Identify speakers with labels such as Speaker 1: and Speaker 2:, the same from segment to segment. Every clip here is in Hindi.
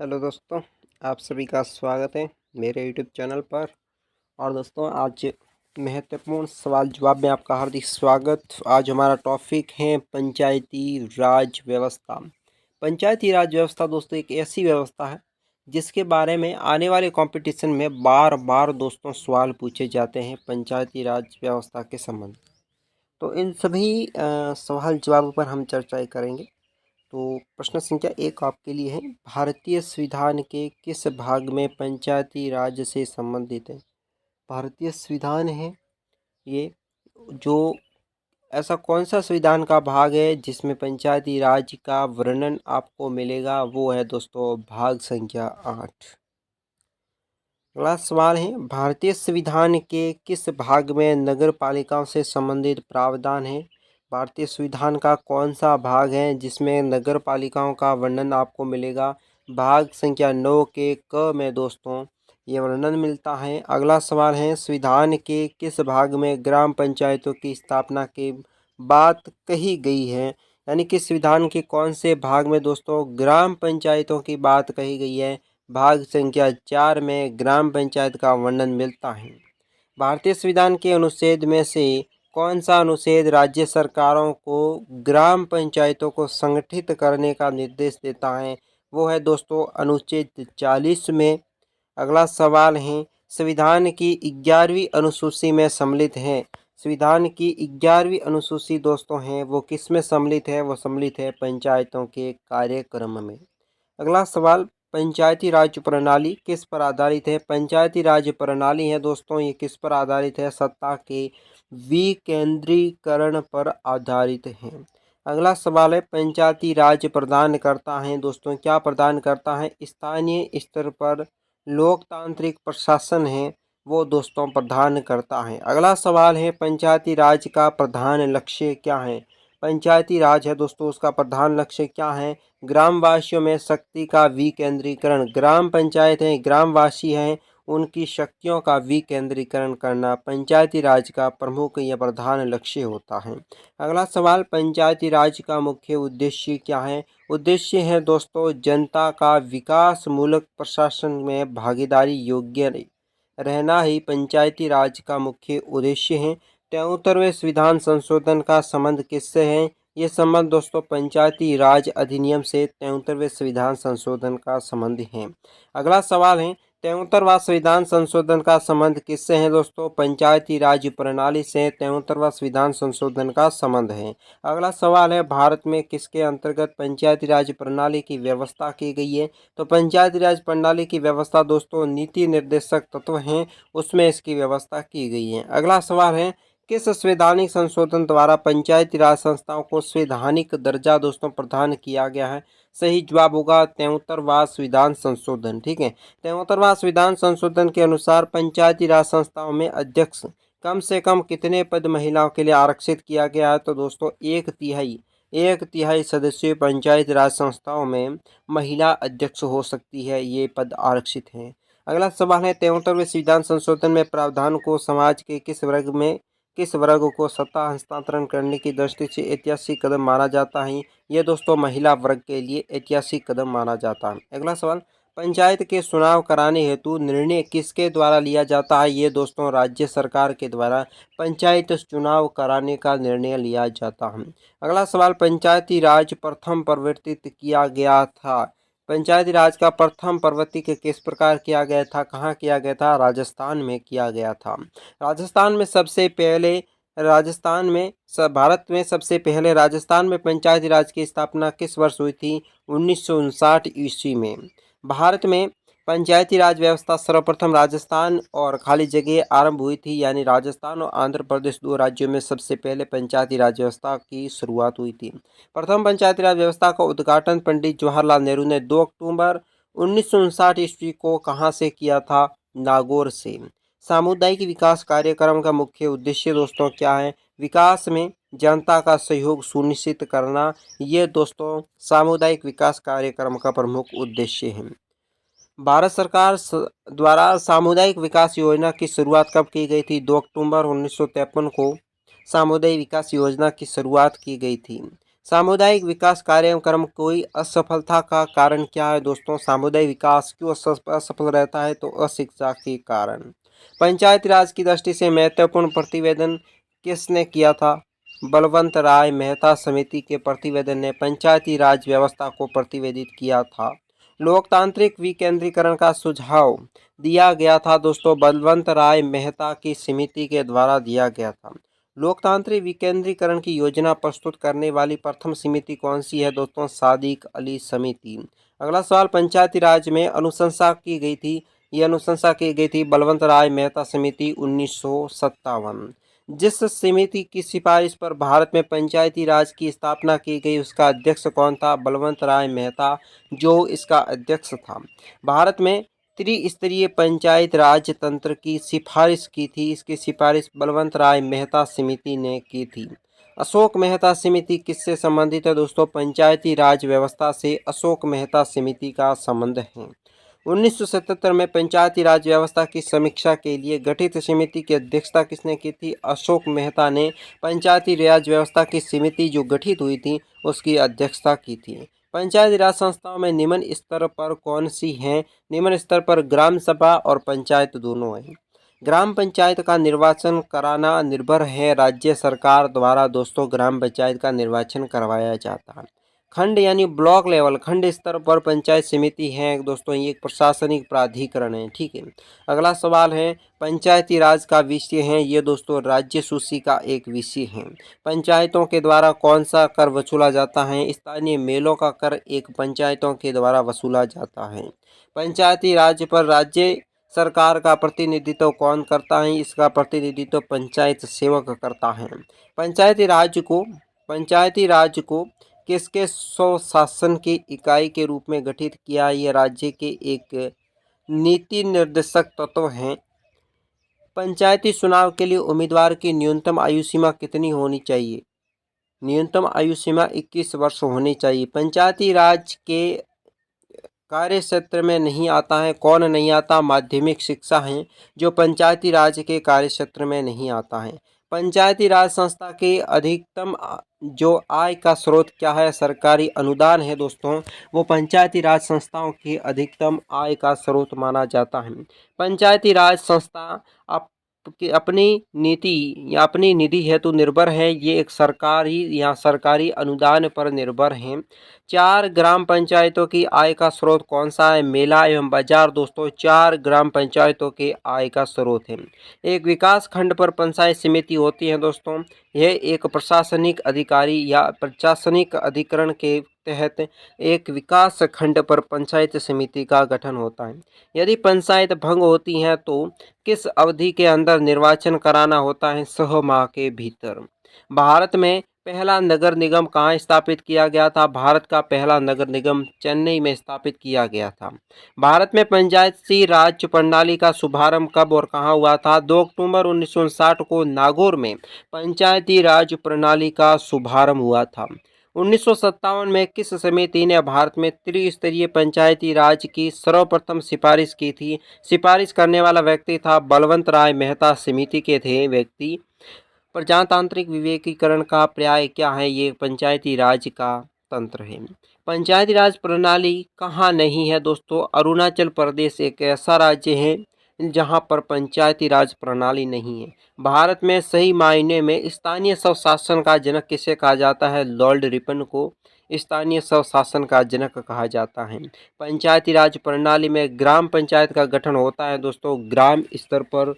Speaker 1: हेलो दोस्तों, आप सभी का स्वागत है मेरे यूट्यूब चैनल पर। और दोस्तों, आज महत्वपूर्ण सवाल जवाब में आपका हार्दिक स्वागत। आज हमारा टॉपिक है पंचायती राज व्यवस्था। पंचायती राज व्यवस्था दोस्तों एक ऐसी व्यवस्था है जिसके बारे में आने वाले कंपटीशन में बार बार दोस्तों सवाल पूछे जाते हैं पंचायती राज व्यवस्था के संबंध। तो इन सभी सवाल जवाबों पर हम चर्चाएं करेंगे। तो प्रश्न संख्या 1 आपके लिए है, भारतीय संविधान के किस भाग में पंचायती राज से संबंधित है? भारतीय संविधान है ये, जो ऐसा कौन सा संविधान का भाग है जिसमें पंचायती राज का वर्णन आपको मिलेगा? वो है दोस्तों भाग संख्या 8। अगला सवाल है, भारतीय संविधान के किस भाग में नगर पालिकाओं से संबंधित प्रावधान है? भारतीय संविधान का कौन सा भाग है जिसमें नगर पालिकाओं का वर्णन आपको मिलेगा? भाग संख्या 9 के क में दोस्तों ये वर्णन मिलता है। अगला सवाल है, संविधान के किस भाग में ग्राम पंचायतों की स्थापना की बात कही गई है? यानी कि संविधान के कौन से भाग में दोस्तों ग्राम पंचायतों की बात कही गई है? भाग संख्या 4 में ग्राम पंचायत का वर्णन मिलता है। भारतीय संविधान के अनुच्छेद में से कौन सा अनुच्छेद राज्य सरकारों को ग्राम पंचायतों को संगठित करने का निर्देश देता है? वो है दोस्तों अनुच्छेद 40 में। अगला सवाल है, संविधान की 11वीं अनुसूची में सम्मिलित है। संविधान की 11वीं अनुसूची दोस्तों है वो किस में सम्मिलित है? वो सम्मिलित है पंचायतों के कार्यक्रम में। अगला सवाल, पंचायती राज प्रणाली किस पर आधारित है? पंचायती राज प्रणाली है दोस्तों ये किस पर आधारित है? सत्ता के विकेंद्रीकरण पर आधारित है। अगला सवाल है, पंचायती राज प्रदान करता है दोस्तों, क्या प्रदान करता है? स्थानीय स्तर पर लोकतांत्रिक प्रशासन है वो दोस्तों प्रदान करता है। अगला सवाल है, पंचायती राज का प्रधान लक्ष्य क्या है? पंचायती राज है दोस्तों उसका प्रधान लक्ष्य क्या है? ग्रामवासियों में शक्ति का विकेंद्रीकरण। ग्राम पंचायत है, ग्रामवासी हैं, उनकी शक्तियों का विकेंद्रीकरण करना पंचायती राज का प्रमुख या प्रधान लक्ष्य होता है। अगला सवाल, पंचायती राज का मुख्य उद्देश्य क्या है? उद्देश्य है दोस्तों जनता का विकास मूलक प्रशासन में भागीदारी योग्य रहना ही पंचायती राज का मुख्य उद्देश्य है। 73वें संविधान संशोधन का संबंध किससे है? ये संबंध दोस्तों पंचायती राज अधिनियम से 73वें संविधान संशोधन का संबंध है। अगला सवाल है, 73वां संविधान संशोधन का संबंध किससे है दोस्तों? पंचायती राज प्रणाली से 73वां संविधान संशोधन का संबंध है। अगला सवाल है, भारत में किसके अंतर्गत पंचायती राज प्रणाली की व्यवस्था की गई है? तो पंचायती राज प्रणाली की व्यवस्था दोस्तों नीति निर्देशक तत्व हैं उसमें इसकी व्यवस्था की गई है। अगला सवाल है, किस संवैधानिक संशोधन द्वारा पंचायती राज संस्थाओं को संवैधानिक दर्जा दोस्तों प्रदान किया गया है? सही जवाब होगा 73वां संविधान संशोधन। ठीक है, 73वां संविधान संशोधन के अनुसार पंचायती राज संस्थाओं में अध्यक्ष कम से कम कितने पद महिलाओं के लिए आरक्षित किया गया है? तो दोस्तों एक तिहाई सदस्यीय पंचायत राज संस्थाओं में महिला अध्यक्ष हो सकती है, ये पद आरक्षित हैं। अगला सवाल है, 73वें संविधान संशोधन में प्रावधान को समाज के किस वर्ग को सत्ता हस्तांतरण करने की दृष्टि से ऐतिहासिक कदम माना जाता है? ये दोस्तों महिला वर्ग के लिए ऐतिहासिक कदम माना जाता है। अगला सवाल, पंचायत के चुनाव कराने हेतु निर्णय किसके द्वारा लिया जाता है? ये दोस्तों राज्य सरकार के द्वारा पंचायत चुनाव कराने का निर्णय लिया जाता है। अगला सवाल, पंचायती राज प्रथम प्रवर्तित किया गया था। पंचायती राज का प्रथम प्रवर्तित किस प्रकार किया गया था? कहाँ किया गया था? राजस्थान में किया गया था। भारत में सबसे पहले राजस्थान में पंचायती राज की स्थापना किस वर्ष हुई थी? 1959 ईस्वी में। भारत में पंचायती राज व्यवस्था सर्वप्रथम राजस्थान और खाली जगह आरंभ हुई थी, यानी राजस्थान और आंध्र प्रदेश दो राज्यों में सबसे पहले पंचायती राज व्यवस्था की शुरुआत हुई थी। प्रथम पंचायती राज व्यवस्था का उद्घाटन पंडित जवाहरलाल नेहरू ने 2 अक्टूबर 1959 ईस्वी को कहाँ से किया था? नागौर से। सामुदायिक विकास कार्यक्रम का मुख्य उद्देश्य दोस्तों क्या है? विकास में जनता का सहयोग सुनिश्चित करना, ये दोस्तों सामुदायिक विकास कार्यक्रम का प्रमुख उद्देश्य है। भारत सरकार द्वारा सामुदायिक विकास योजना की शुरुआत कब की गई थी? 2 अक्टूबर 1953 को सामुदायिक विकास योजना की शुरुआत की गई थी। सामुदायिक विकास कार्यक्रम कोई असफलता का कारण क्या है दोस्तों? सामुदायिक विकास क्यों असफल रहता है? तो अशिक्षा के कारण। पंचायती राज की दृष्टि से महत्वपूर्ण प्रतिवेदन किसने किया था? बलवंत राय मेहता समिति के प्रतिवेदन ने पंचायती राज व्यवस्था को प्रतिवेदित किया था। लोकतांत्रिक विकेंद्रीकरण का सुझाव दिया गया था दोस्तों, बलवंत राय मेहता की समिति के द्वारा दिया गया था। लोकतांत्रिक विकेंद्रीकरण की योजना प्रस्तुत करने वाली प्रथम समिति कौन सी है दोस्तों? सादिक अली समिति। अगला सवाल, पंचायती राज में अनुशंसा की गई थी, ये अनुशंसा की गई थी बलवंत राय मेहता समिति 1957। जिस समिति की सिफारिश पर भारत में पंचायती राज की स्थापना की गई उसका अध्यक्ष कौन था? बलवंत राय मेहता जो इसका अध्यक्ष था। भारत में त्रिस्तरीय पंचायत राज तंत्र की सिफारिश की थी, इसकी सिफारिश बलवंत राय मेहता समिति ने की थी। अशोक मेहता समिति किससे संबंधित है दोस्तों? पंचायती राज व्यवस्था से अशोक मेहता समिति का संबंध है। 1977 में पंचायती राज व्यवस्था की समीक्षा के लिए गठित समिति की अध्यक्षता किसने की थी? अशोक मेहता ने पंचायती राज व्यवस्था की समिति जो गठित हुई थी उसकी अध्यक्षता की थी। पंचायती राज संस्थाओं में निम्न स्तर पर कौन सी हैं? निम्न स्तर पर ग्राम सभा और पंचायत दोनों हैं। ग्राम पंचायत का निर्वाचन कराना निर्भर है राज्य सरकार द्वारा दोस्तों, ग्राम पंचायत का निर्वाचन करवाया जाता है। खंड यानी ब्लॉक लेवल, खंड स्तर पर पंचायत समिति है दोस्तों, ये एक प्रशासनिक प्राधिकरण है, ठीक है। अगला सवाल है, पंचायती राज का विषय है ये दोस्तों राज्य सूची का एक विषय है। पंचायतों के द्वारा कौन सा कर वसूला जाता है? स्थानीय मेलों का कर एक पंचायतों के द्वारा वसूला जाता है। पंचायती राज पर राज्य सरकार का प्रतिनिधित्व कौन करता है? इसका प्रतिनिधित्व पंचायत सेवक करता है। पंचायती राज को किसके स्वशासन की इकाई के रूप में गठित किया? ये राज्य के एक नीति निर्देशक तत्व हैं। पंचायती चुनाव के लिए उम्मीदवार की न्यूनतम आयु सीमा कितनी होनी चाहिए? न्यूनतम आयु सीमा 21 वर्ष होनी चाहिए। पंचायती राज के कार्य क्षेत्र में नहीं आता है, कौन नहीं आता? माध्यमिक शिक्षा है जो पंचायती राज के कार्य क्षेत्र में नहीं आता है। पंचायती राज संस्था के अधिकतम जो आय का स्रोत क्या है? सरकारी अनुदान है दोस्तों, वो पंचायती राज संस्थाओं की अधिकतम आय का स्रोत माना जाता है। पंचायती राज संस्था अपनी नीति या अपनी निधि हेतु निर्भर है, ये एक सरकारी अनुदान पर निर्भर हैं। 4 ग्राम पंचायतों की आय का स्रोत कौन सा है? मेला एवं बाजार दोस्तों 4 ग्राम पंचायतों के आय का स्रोत है। एक विकास खंड पर पंचायत समिति होती है दोस्तों, यह एक प्रशासनिक अधिकारी या प्रशासनिक अधिकरण के तहत एक विकास खंड पर पंचायत समिति का गठन होता है। यदि पंचायत भंग होती है तो किस अवधि के अंदर निर्वाचन कराना होता है? 6 माह के भीतर। भारत में पहला नगर निगम कहाँ स्थापित किया गया था? भारत का पहला नगर निगम चेन्नई में स्थापित किया गया था। भारत में पंचायती राज प्रणाली का शुभारंभ कब और कहाँ हुआ था? 2 अक्टूबर 1959 को नागौर में पंचायती राज प्रणाली का शुभारंभ हुआ था। 1957 में किस समिति ने भारत में त्रिस्तरीय पंचायती राज की सर्वप्रथम सिफारिश की थी? सिफारिश करने वाला व्यक्ति था बलवंत राय मेहता समिति के थे व्यक्ति। प्रजातांत्रिक विवेकीकरण का पर्याय क्या है? ये पंचायती राज का तंत्र है। पंचायती राज प्रणाली कहाँ नहीं है दोस्तों? अरुणाचल प्रदेश एक ऐसा राज्य है जहाँ पर पंचायती राज प्रणाली नहीं है। भारत में सही मायने में स्थानीय स्वशासन का जनक किसे कहा जाता है? लॉर्ड रिपन को स्थानीय स्वशासन का जनक कहा जाता है। पंचायती राज प्रणाली में ग्राम पंचायत का गठन होता है दोस्तों, ग्राम स्तर पर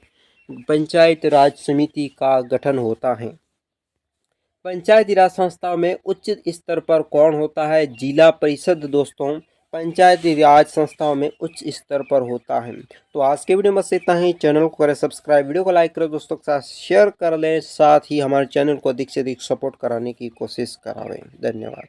Speaker 1: पंचायत राज समिति का गठन होता है। पंचायती राज संस्थाओं में उच्च स्तर पर कौन होता है? जिला परिषद दोस्तों पंचायती राज संस्थाओं में उच्च स्तर पर होता है। तो आज के वीडियो में बस इतना ही। चैनल को करें सब्सक्राइब, वीडियो को लाइक करें, दोस्तों के साथ शेयर कर लें, साथ ही हमारे चैनल को अधिक से अधिक सपोर्ट कराने की कोशिश करावें। धन्यवाद।